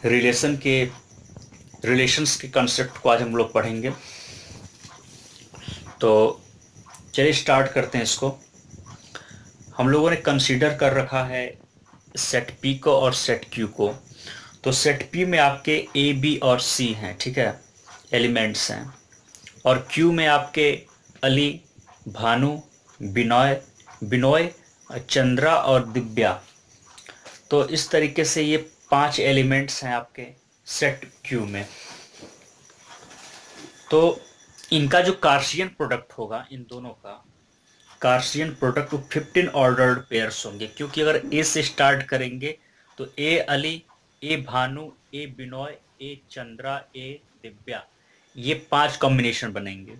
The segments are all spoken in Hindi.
रिलेशंस के कॉन्सेप्ट को आज हम लोग पढ़ेंगे। तो चलिए स्टार्ट करते हैं इसको। हम लोगों ने कंसीडर कर रखा है सेट पी को और सेट क्यू को। तो सेट पी में आपके ए बी और सी हैं, ठीक है, एलिमेंट्स हैं। और क्यू में आपके अली, भानु, बिनोय बिनोय चंद्रा और दिव्या। तो इस तरीके से ये 5 एलिमेंट्स हैं आपके सेट क्यू में। तो इनका जो कार्शियन प्रोडक्ट होगा, इन दोनों का कार्शियन प्रोडक्ट 15 ऑर्डर्ड पेयर्स होंगे, क्योंकि अगर ए से स्टार्ट करेंगे तो ए अली, ए भानु, ए बिनोय, ए चंद्रा, ए दिव्या, ये 5 कॉम्बिनेशन बनेंगे।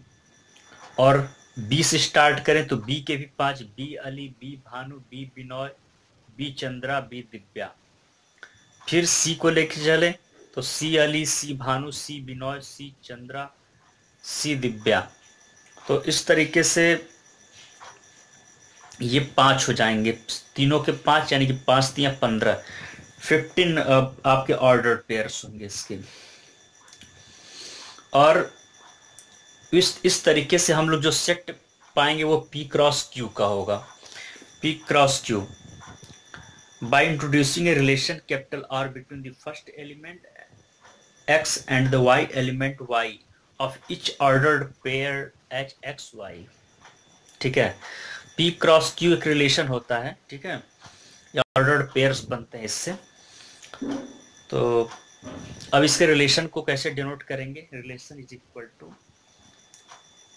और बी से स्टार्ट करें तो बी के भी 5, B Ali, B Bhanu, B Binoy, B Chandra, B Divya. फिर सी को लेके चले तो सी अली, सी भानु, सी बिनोय, सी चंद्रा, सी दिव्या। तो इस तरीके से ये 5 हो जाएंगे, तीनों के 5, यानी कि 5 या 15, 15 आपके ऑर्डर पेयर्स होंगे इसके। और इस तरीके से हम लोग जो सेट पाएंगे वो पी क्रॉस क्यू का होगा। P cross Q by introducing a relation capital R between the first element x and the y element y of each ordered pair h x y। ठीक है, p क्रॉस q एक रिलेशन होता है, ठीक है, या ऑर्डर्ड पेयर्स बनते हैं इससे। तो अब इसके रिलेशन को कैसे डिनोट करेंगे? Relation is equal to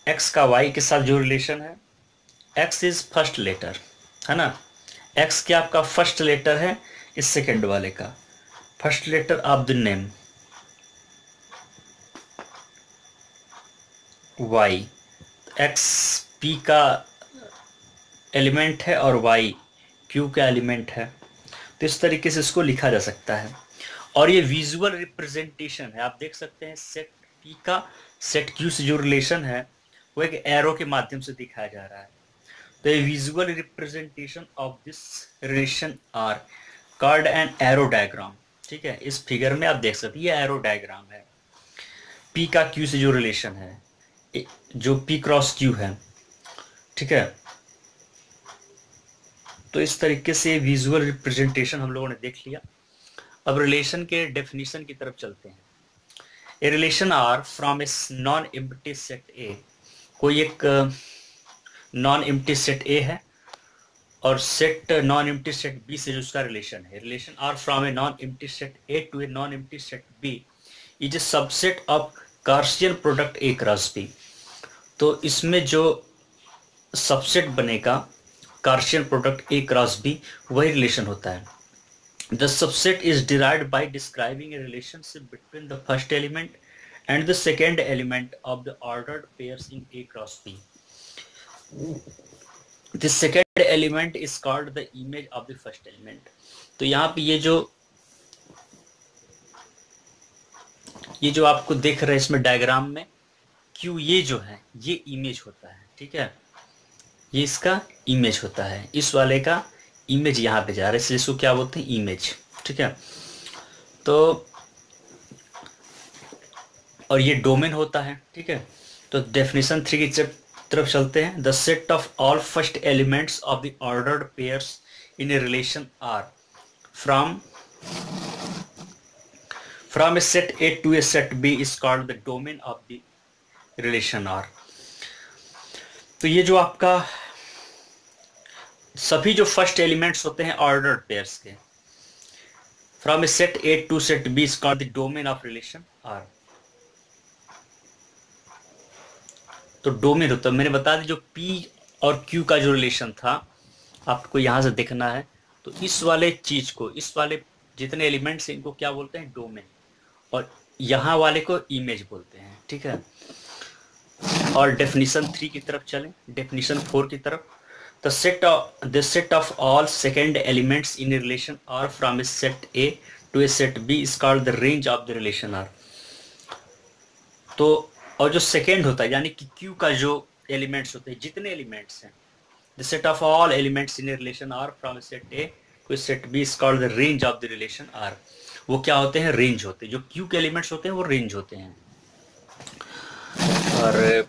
x का y के साथ जो रिलेशन है, x इज फर्स्ट लेटर, है ना। x क्या आपका फर्स्ट लेटर है, इस सेकेंड वाले का first letter of the name y। x p का एलिमेंट है और y q का एलिमेंट है। तो इस तरीके से इसको लिखा जा सकता है। और ये विजुअल रिप्रेजेंटेशन है, आप देख सकते हैं सेट p का सेट q से जो रिलेशन है वो एक एरो के माध्यम से दिखाया जा रहा है। तो ये visual representation of this relation are called an arrow diagram. ठीक है, इस फिगर में आप देख सकते हैं ये एरो डायग्राम है। p का q से जो रिलेशन है, जो p क्रॉस q है, ठीक है। तो इस तरीके से विजुअल रिप्रेजेंटेशन हम लोगों ने देख लिया। अब रिलेशन के डेफिनेशन की तरफ चलते हैं। A relation R from a non empty set A, कोई एक नॉन एम्प्टी सेट ए है और set non empty set B से जो उसका रिलेशन है। Relation R from a non empty set A to a non empty set B is a subset of cartesian product A cross B. तो इसमें जो सबसेट बनेगा cartesian product A cross B, वही रिलेशन होता है। The subset is derived bye describing A relationship between the first element and the second element of the ordered pairs in A cross B. The second element is called the image of the first element. तो यहाँ पे ये जो आपको देख रहे हैं इसमें डायग्राम में Q, ये जो है ये इमेज होता है, ठीक है, ये इसका इमेज होता है। इस वाले का इमेज यहाँ पे जा रहा है, इसलिए इसको क्या बोलते हैं, इमेज, ठीक है। तो और ये डोमेन होता है, ठीक है। तो डेफिनेशन 3 की तरफ चलते हैं। The set of all first elements of the ordered pairs in a relation R from a set A to a set B is called the domain of the relation R. तो ये जो आपका सभी जो फर्स्ट एलिमेंट्स होते हैं ऑर्डर्ड पेयर्स के, from a set A to set B is called the domain of relation R. तो डोमेन होता है, मैंने बता दी, जो P और Q का जो रिलेशन था आपको यहां से देखना है। तो इस वाले चीज को, इस वाले जितने एलिमेंट्स हैं इनको क्या बोलते हैं, डोमेन, और यहाँ वाले को इमेज बोलते हैं, ठीक है। और डेफिनेशन 3 की तरफ चलें, डेफिनेशन 4 की तरफ। The set of all second elements in a relation R from a set A to a set B is called the range of the relation R. तो और जो सेकेंड होता है, यानी कि Q का जो एलिमेंट्स होते हैं, जितने एलिमेंट्स हैं, the set of all elements in a relation R from set A to set B is called the range of the relation R. वो क्या होते हैं, रेंज होते हैं। जो क्यू के एलिमेंट्स होते हैं वो रेंज होते हैं। और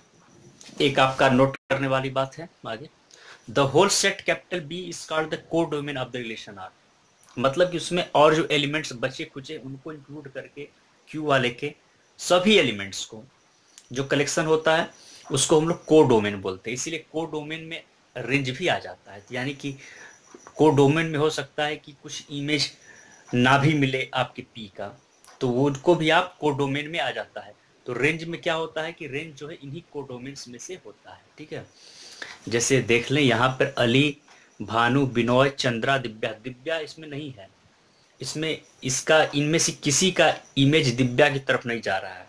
एक आपका नोट करने वाली बात है आगे, the whole set capital B is called the codomain of the relation R. मतलब कि उसमें और जो एलिमेंट्स बचे कुचे उनको इंक्लूड करके क्यू वाले के सभी एलिमेंट्स को जो कलेक्शन होता है उसको हम लोग को डोमेन बोलते हैं। इसीलिए को डोमेन में रेंज भी आ जाता है, यानी कि को डोमेन में हो सकता है कि कुछ इमेज ना भी मिले आपके पी का, तो वो उनको भी आप को डोमेन में आ जाता है। तो रेंज में क्या होता है कि रेंज जो है इन्हीं को डोमेन्स में से होता है। ठीक है, जैसे देख लें यहाँ पर अली, भानु, बिनोय, चंद्रा, दिव्या। दिव्या इसमें नहीं है, इसमें इसका इनमें से किसी का इमेज दिव्या की तरफ नहीं जा रहा है,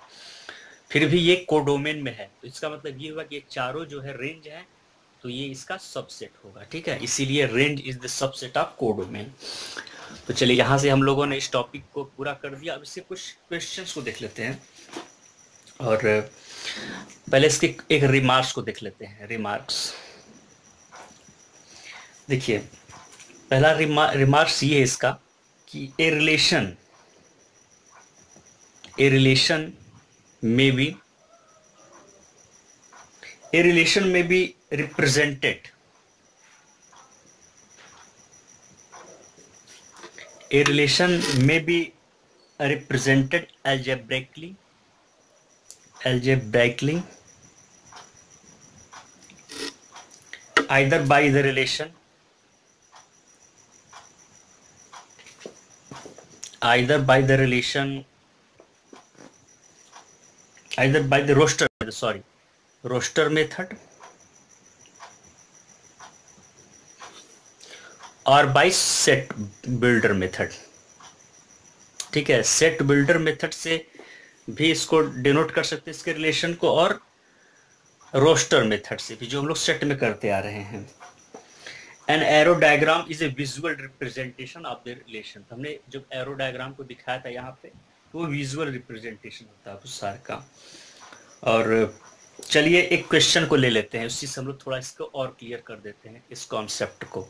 फिर भी ये कोडोमेन में है। तो इसका मतलब ये हुआ कि ये चारों जो है रेंज है, तो ये इसका सबसेट होगा। ठीक है, इसीलिए range is the subset of codomain. तो चलिए यहाँ से हम लोगों ने इस टॉपिक को पूरा कर दिया। अब इससे कुछ क्वेश्चंस को देख लेते हैं, और पहले इसके एक रिमार्क्स को देख लेते हैं। रिमार्क्स देखिए, पहला रिमार्क्स ये है इसका कि a relation may be represented algebraically either by the relation either by the roster method और बाय सेट बिल्डर मेथड। ठीक है, सेट बिल्डर मेथड से भी इसको डिनोट कर सकते हैं इसके रिलेशन को, और रोस्टर मेथड से भी जो हम लोग सेट में करते आ रहे हैं। N arrow diagram is a visual representation of the relation. हमने जब एरो डायग्राम को दिखाया था यहाँ पे, तो वो विजुअल रिप्रेजेंटेशन होता है उस सार का। और चलिए एक क्वेश्चन को ले लेते हैं, उसी से हम लोग थोड़ा इसको और क्लियर कर देते हैं इस कॉन्सेप्ट को।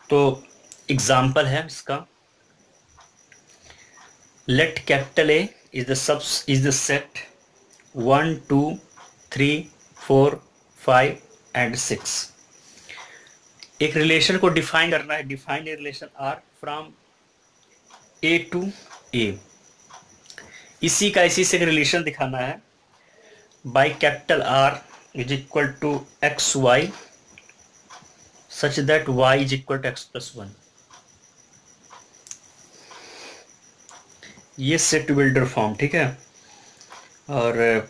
तो एग्जाम्पल है इसका, let capital A is the set 1 2 3 4 5 and 6। एक रिलेशन को डिफाइन करना है। Define a relation R from A to A. इसी का इसी से एक रिलेशन दिखाना है by capital R is equal to x y such that y is equal to x plus 1। ये सेट बिल्डर फॉर्म। ठीक है, और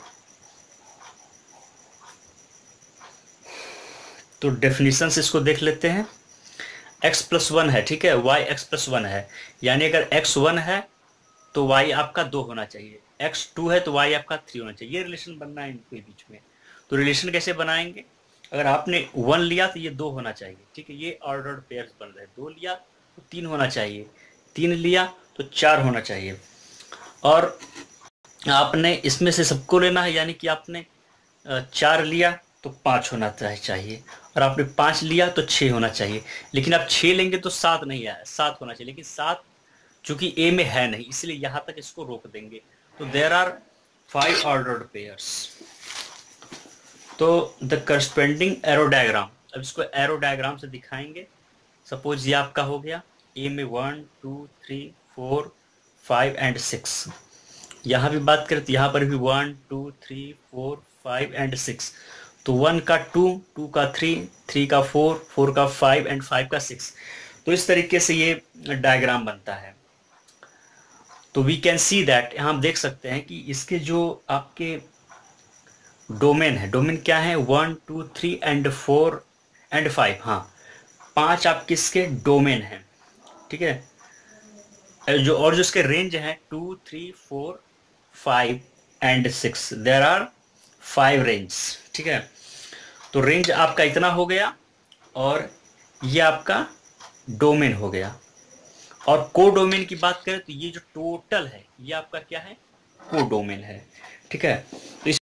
तो डेफिनेशन से इसको देख लेते हैं। x प्लस 1 है, ठीक है, y x प्लस 1 है, यानी अगर x 1 है तो y आपका 2 होना चाहिए, x 2 है तो y आपका 3 होना चाहिए। ये रिलेशन बनना है इनके बीच में। तो रिलेशन कैसे बनाएंगे, अगर आपने 1 लिया तो ये 2 होना चाहिए। ठीक है, ये ऑर्डर्ड पेयर्स बन रहे हैं। 2 लिया तो 3 होना चाहिए, 3 लिया तो 4 होना चाहिए, और आपने इसमें से सबको लेना है, यानी कि आपने 4 लिया तो 5 होना चाहिए, और आपने 5 लिया तो 6 होना चाहिए। लेकिन आप 6 लेंगे तो 7 नहीं आया, 7 होना चाहिए, लेकिन 7 चूंकि ए में है नहीं, इसलिए यहां तक इसको रोक देंगे। तो देयर आर 5 ऑर्डर्ड पेयर्स। तो द करस्पेंडिंग एरो डायग्राम, अब इसको एरो डायग्राम से दिखाएंगे। सपोज ये आपका हो गया ए में 1 2 3 4 5 एंड 6। यहाँ भी बात करें तो यहाँ पर भी 1 2 3 4 5 एंड 6। तो 1 का 2, 2 का 3, 3 का 4, 4 का 5 एंड 5 का 6। तो इस तरीके से ये डायग्राम बनता है। तो वी कैन सी दैट, यहाँ हम देख सकते हैं कि इसके जो आपके डोमेन है, डोमेन क्या है, 1 2 3 एंड 4 एंड 5। हाँ, 5 आपके इसके डोमेन हैं। ठीक है, जो इसके रेंज है 2 3 4 5 एंड 6। There are 5 range. ठीक है, तो रेंज आपका इतना हो गया, और ये आपका डोमेन हो गया। और को डोमेन की बात करें तो ये जो टोटल है ये आपका क्या है, को डोमेन है। ठीक है, तो